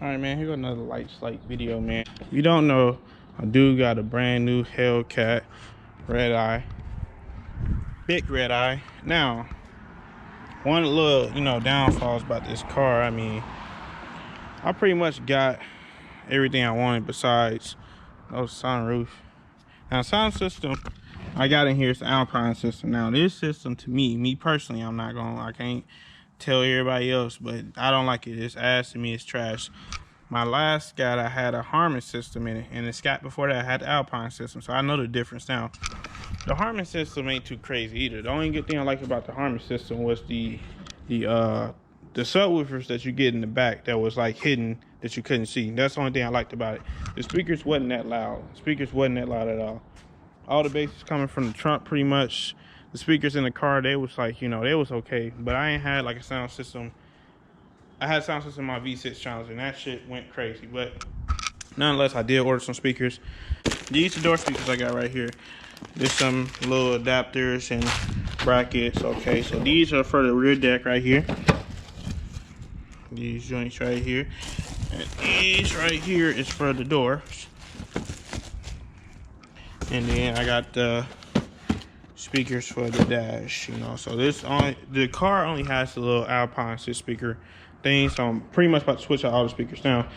All right, man, here goes another light slate video, man. If you don't know, a dude got a brand new Hellcat redeye, big redeye. Now, one little, downfalls about this car, I pretty much got everything I wanted besides those sunroof. Now, sound system I got in here is the Alpine system. Now, this system, to me personally, I can't tell everybody else, but I don't like it. It's ass to me, it's trash. My last Scat, I had a Harman system in it, and the Scat before that I had the Alpine system, so I know the difference now. The Harman system ain't too crazy either. The only good thing I like about the Harman system was the subwoofers that you get in the back that was like hidden that you couldn't see. That's the only thing I liked about it. The speakers wasn't that loud. The speakers wasn't that loud at all. All the bass is coming from the trunk pretty much. The speakers in the car, they was like, they was okay. But I ain't had like a sound system. I had sound system in my V6 Challenger, and that shit went crazy. But nonetheless, I did order some speakers. These are door speakers I got right here. There's some little adapters and brackets. Okay, so these are for the rear deck right here. These joints right here. And these right here is for the doors. And then I got the speakers for the dash, so the car only has the little Alpine 6-speaker thing, so I'm pretty much about to switch out all the speakers now.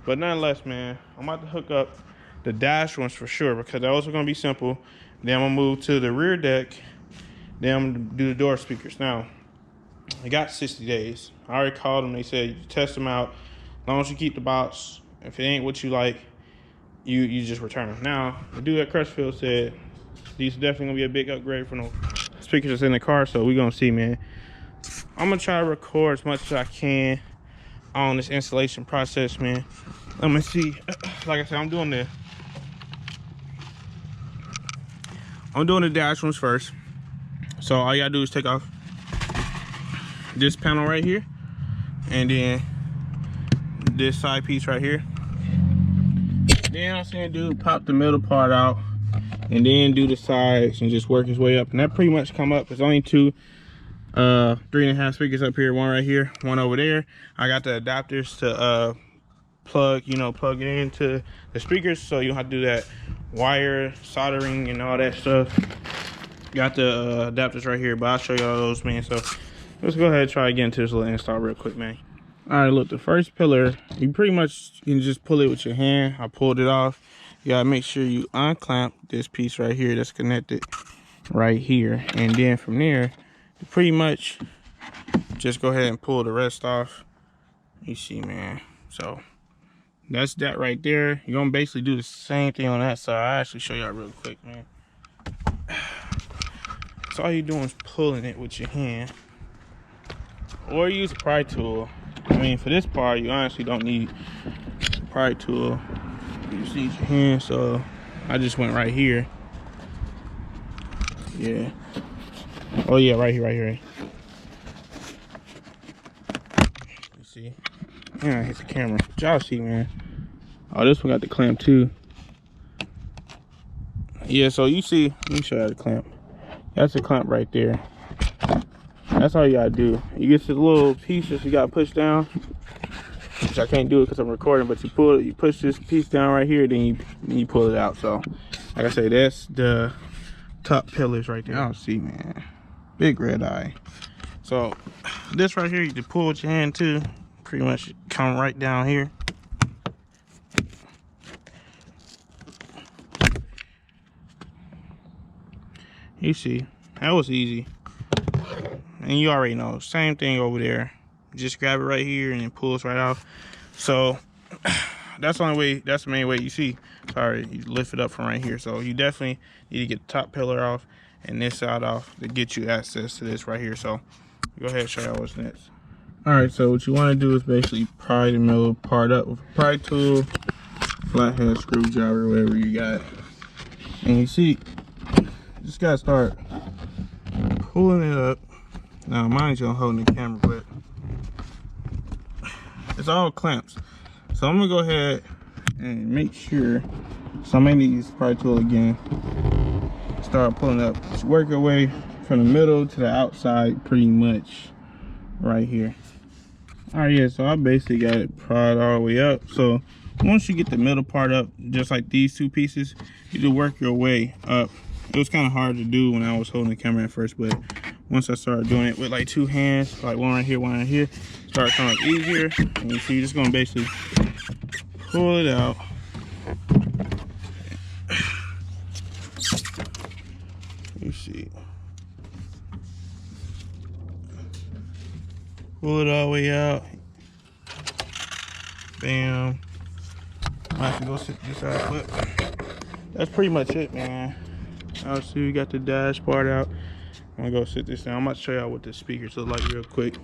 But nonetheless, man, I'm about to hook up the dash ones for sure, because those are going to be simple. Then I'm going to move to the rear deck, then I'm going to do the door speakers. Now, I got 60 days. I already called them. They said you test them out. As long as you keep the box, if it ain't what you like, you just return them. Now, the dude at Crutchfield said these are definitely gonna be a big upgrade from the speakers that's in the car, so we're gonna see, man. I'm gonna try to record as much as I can on this installation process, man. I'm gonna see. Like I said, I'm doing the dash ones first. So all you gotta do is take off this panel right here, and then this side piece right here. Then I'm saying, dude, pop the middle part out, and then do the sides and just work his way up. And that pretty much come up. There's only two 3.5 speakers up here, one right here, one over there. I got the adapters to plug it into the speakers, so you don't have to do that wire soldering and all that stuff. Got the adapters right here, but I'll show you all those, man. So let's go ahead and try to get into this little install real quick, man. All right, look, the first pillar, you pretty much can just pull it with your hand. I pulled it off. You gotta make sure you unclamp this piece right here that's connected right here. And then from there, you pretty much just go ahead and pull the rest off. You see, man. So that's that right there. You're gonna basically do the same thing on that side. I'll actually show y'all real quick, man. So all you're doing is pulling it with your hand. Or use a pry tool. For this part, you honestly don't need a pry tool. You just need your hand, so I just went right here. Yeah. Oh yeah, right here. You see? Yeah, hit the camera. Y'all see, man. Oh, this one got the clamp too. Yeah, so you see, let me show you the clamp. That's the clamp right there. That's all you gotta do. You get this little piece that you gotta push down, which I can't do it because I'm recording, but you push this piece down right here, then you pull it out. So like I say, that's the top pillars right there. I don't see, man. Big red eye. So this right here, you can pull with your hand too. Pretty much come right down here. You see, that was easy. And you already know, same thing over there. Just grab it right here and it pulls right off. So that's the only way, that's the main way. You see, sorry, you lift it up from right here. So you definitely need to get the top pillar off and this side off to get you access to this right here. So go ahead and show y'all what's next. All right, so what you want to do is basically pry the middle part up with a pry tool, flathead screwdriver, whatever you got. And you see, you just gotta start pulling it up. Now, mind you, I'm holding the camera, but it's all clamps. So I'm gonna go ahead and make sure. So I may need to use the pry tool again. Start pulling up. Just work your way from the middle to the outside, pretty much right here. All right, yeah, so I basically got it pried all the way up. So once you get the middle part up, just like these two pieces, you just work your way up. It was kind of hard to do when I was holding the camera at first, but once I started doing it with like two hands, like one right here, one right here, started coming up easier. And you see, you're just gonna basically pull it out. You see, pull it all the way out. Bam. I have to go sit this out, but that's pretty much it, man. I'll see we got the dash part out. I'm gonna go sit this down. I'm about to show y'all what the speakers look like real quick.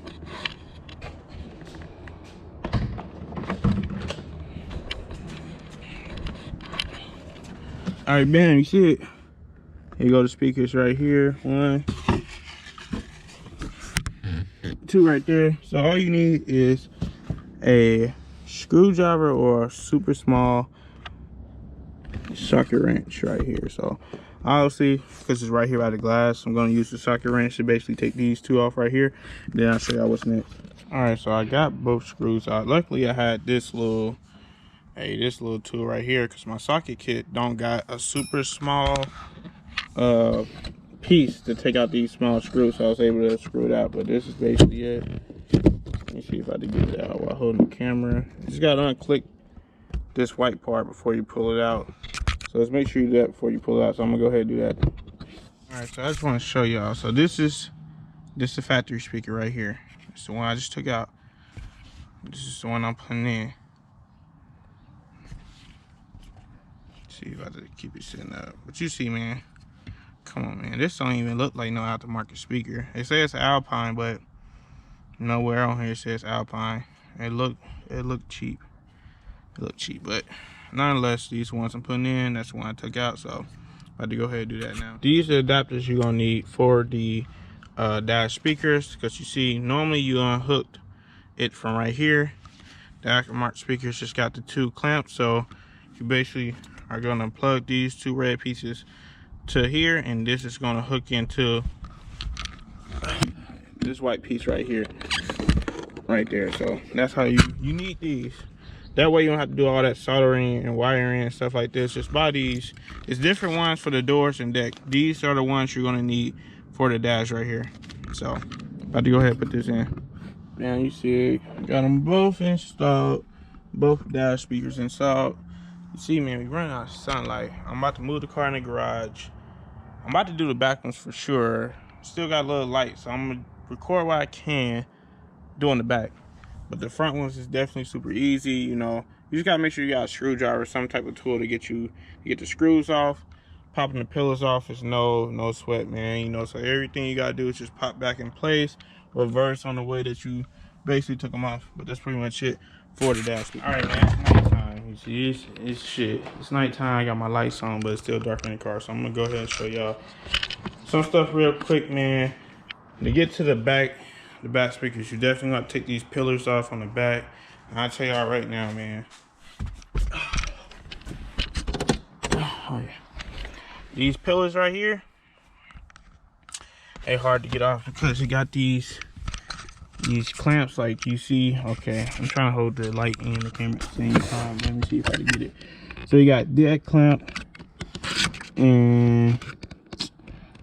All right, bam, you see it? Here you go, the speakers right here. 1, 2 right there. So all you need is a screwdriver or a super small socket wrench right here. So obviously, because it's right here by the glass, I'm going to use the socket wrench to basically take these two off right here. Then I'll show y'all what's next. All right, so I got both screws out. Luckily I had this little tool right here, because my socket kit don't got a super small piece to take out these small screws, so I was able to screw it out. But this is basically it. Let me see if I can get it out while holding the camera. You just gotta unclick this white part before you pull it out. So let's make sure you do that before you pull it out. So I'm gonna go ahead and do that. All right, so I just want to show y'all. So this is the factory speaker right here. It's the one I just took out. This is the one I'm putting in. Let's see if I can keep it sitting up. But you see, man. Come on, man. This don't even look like no aftermarket speaker. It says Alpine, but nowhere on here says Alpine. It looked cheap. It looked cheap, but nonetheless, these ones I'm putting in, that's the one I took out. So I'm about to go ahead and do that now. These are adapters you're gonna need for the dash speakers, because you see, normally you unhooked it from right here. The aftermarket speakers just got the 2 clamps, so you basically are gonna plug these 2 red pieces to here, and this is going to hook into this white piece right here, right there. So that's how you need these. That way you don't have to do all that soldering and wiring and stuff like this. Just buy these. It's different ones for the doors and deck. These are the ones you're going to need for the dash right here. So about to go ahead and put this in. Now you see, got them both installed, both dash speakers installed. You see, man, we running out of sunlight. I'm about to move the car in the garage. I'm about to do the back ones for sure. Still got a little light, so I'm gonna record what I can doing the back. But the front ones is definitely super easy. You know, you just gotta make sure you got a screwdriver, some type of tool to get the screws off. Popping the pillars off is no sweat, man. You know, so everything you gotta do is just pop back in place, reverse on the way that you basically took them off. But that's pretty much it for the dash. All right, man. It's nighttime. You see, it's shit. It's nighttime. I got my lights on, but it's still dark in the car. So I'm gonna go ahead and show y'all some stuff real quick, man. To get to the back speakers, you definitely got to take these pillars off on the back. And I'll tell y'all right now, man. Oh yeah. These pillars right here, they hard to get off because it got these clamps, like you see. Okay, I'm trying to hold the light and the camera at the same time. Let me see if I can get it. So you got that clamp, and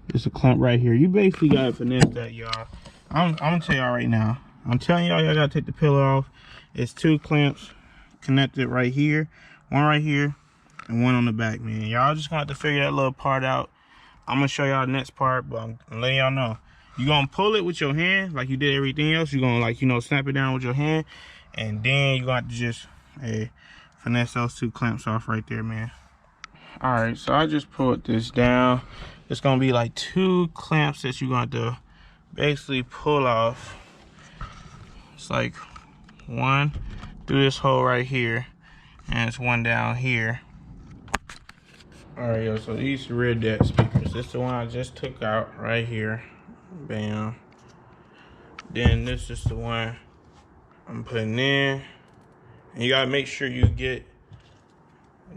there's a clamp right here. You basically gotta finesse that, y'all. I'm gonna tell y'all right now. I'm telling y'all gotta take the pillar off. It's 2 clamps connected right here, one right here, and one on the back, man. Y'all just gonna have to figure that little part out. I'm gonna show y'all the next part, but I'm letting y'all know. You're gonna pull it with your hand like you did everything else. You're gonna, like, you know, snap it down with your hand, and then you're gonna have to just finesse those 2 clamps off right there, man. All right, so I just pulled this down. It's gonna be like 2 clamps that you're gonna have to basically pull off. It's like one through this hole right here, and it's one down here. All right, yo, so these redeye speakers, this is the one I just took out right here. Bam. Then this is the one I'm putting in. And you gotta make sure you get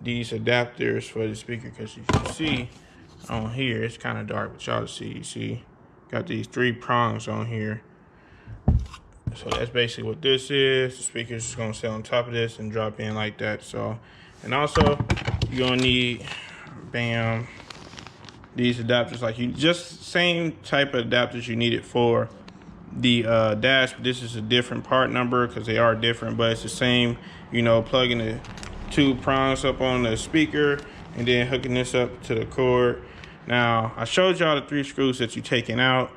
these adapters for the speaker, because you can see on here, it's kind of dark, but y'all see, you see, got these 3 prongs on here. So that's basically what this is. The speaker's just gonna sit on top of this and drop in like that. So, and also you're gonna need, bam, these adapters, like you just same type of adapters you needed for the dash, but this is a different part number because they are different, but it's the same, you know, plugging the 2 prongs up on the speaker and then hooking this up to the cord. Now I showed y'all the 3 screws that you're taking out.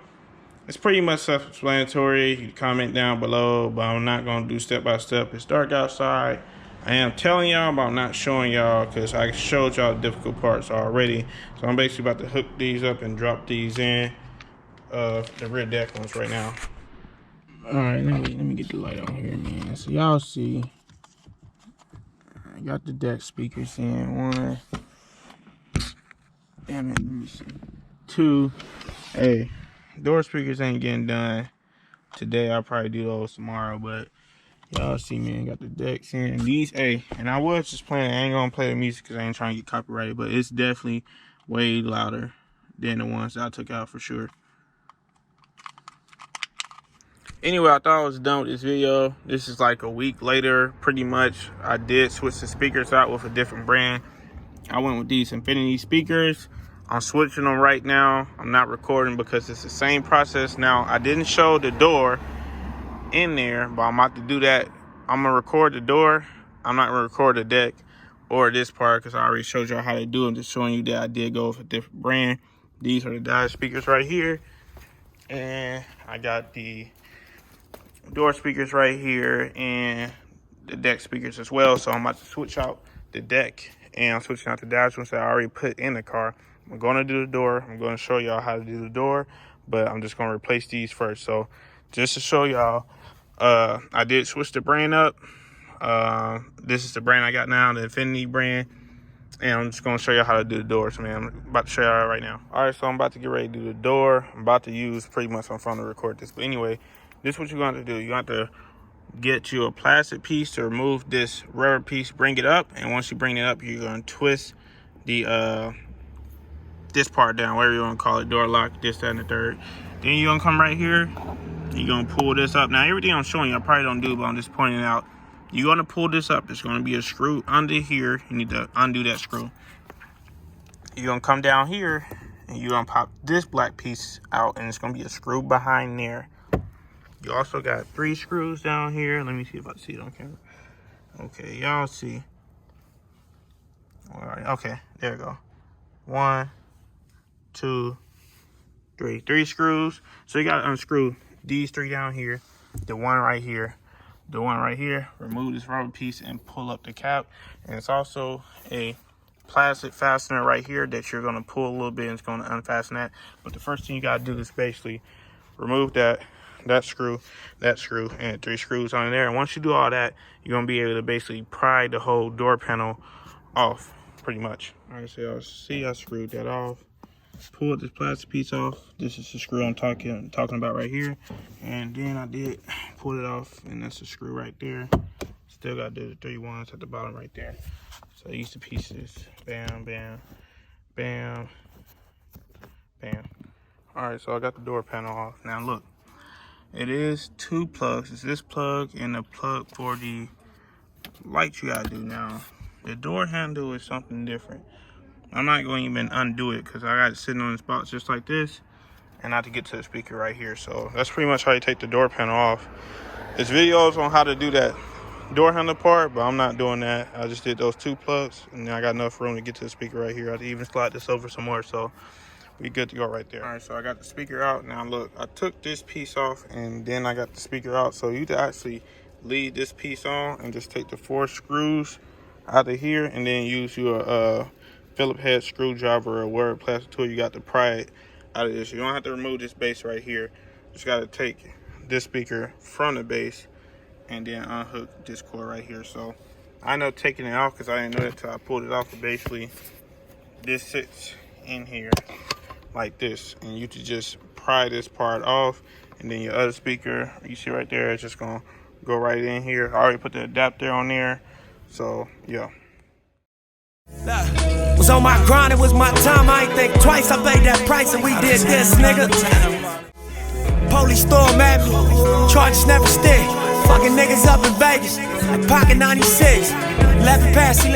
It's pretty much self-explanatory. You comment down below, but I'm not gonna do step by step. It's dark outside. I am telling y'all, but I'm not showing y'all because I showed y'all the difficult parts already. So I'm basically about to hook these up and drop these in, the rear deck ones right now. All right, let me get the light on here, man. So y'all see, I got the deck speakers in. 1, damn it, let me see. 2, hey, door speakers ain't getting done today. I'll probably do those tomorrow, but y'all see, man, got the decks in. These, hey, and I was just playing, I ain't gonna play the music because I ain't trying to get copyrighted, but it's definitely way louder than the ones that I took out for sure. Anyway, I thought I was done with this video. This is like a week later, pretty much. I did switch the speakers out with a different brand. I went with these Infinity speakers. I'm switching them right now. I'm not recording because it's the same process. Now, I didn't show the door in there, but I'm about to do that. I'm gonna record the door. I'm not gonna record the deck or this part because I already showed y'all how to do it. I'm just showing you that I did go with a different brand. These are the dial speakers right here. And I got the door speakers right here and the deck speakers as well. So I'm about to switch out the deck and I'm switching out the dash ones that I already put in the car. I'm going to do the door. I'm going to show y'all how to do the door, but I'm just going to replace these first. So just to show y'all, I did switch the brand up. This is the brand I got now, the Infinity brand. And I'm just going to show you how to do the doors, man. I'm about to show y'all right now. All right, so I'm about to get ready to do the door. I'm about to use pretty much my phone to record this. But anyway, this is what you're going to do. You have to get you a plastic piece to remove this rubber piece, bring it up. And once you bring it up, you're going to twist the this part down, whatever you want to call it, door lock, this, that, and the third. Then you're going to come right here. You're going to pull this up. Now, everything I'm showing you, I probably don't do, but I'm just pointing it out. You're going to pull this up. There's going to be a screw under here. You need to undo that screw. You're going to come down here, and you're going to pop this black piece out, and it's going to be a screw behind there. You also got 3 screws down here. Let me see if I see it on camera. Okay, y'all see. All right, okay, there we go. 1, 2, 3. 3 screws. So you got to unscrew these 3 down here, the one right here, the one right here. Remove this rubber piece and pull up the cap. And it's also a plastic fastener right here that you're going to pull a little bit and it's going to unfasten that. But the first thing you got to do is basically remove that screw, and 3 screws on there. And once you do all that, you're going to be able to basically pry the whole door panel off, pretty much. All right, so y'all see I screwed that off. Pulled this plastic piece off. This is the screw I'm talking about right here. And then I did pull it off, and that's the screw right there. Still got the 3 ones at the bottom right there. So these the pieces. Bam, bam, bam, bam. All right, so I got the door panel off. Now look, it is 2 plugs. It's this plug and the plug for the light you gotta do. Now the door handle is something different. I'm not going to even undo it because I got it sitting on this box just like this, and not to get to the speaker right here. So that's pretty much how you take the door panel off. There's videos on how to do that door handle part, but I'm not doing that. I just did those 2 plugs, and then I got enough room to get to the speaker right here. I even slide this over some more, so we good to go right there. All right, so I got the speaker out. Now look, I took this piece off, and then I got the speaker out. So you can actually leave this piece on and just take the 4 screws out of here, and then use your Phillips head screwdriver or whatever plastic tool you got to pry it out of this. You don't have to remove this base right here. Just got to take this speaker from the base and then unhook this cord right here. So I know taking it off because I didn't know that until I pulled it off. But basically, this sits in here like this, and you could just pry this part off, and then your other speaker you see right there is just gonna go right in here. I already put the adapter on there, so yeah. Was on my grind, it was my time. I ain't think twice. I paid that price and we did this, nigga. Police storm at me, charges never stick. Fucking niggas up in Vegas, like pocket 96. Left pass, he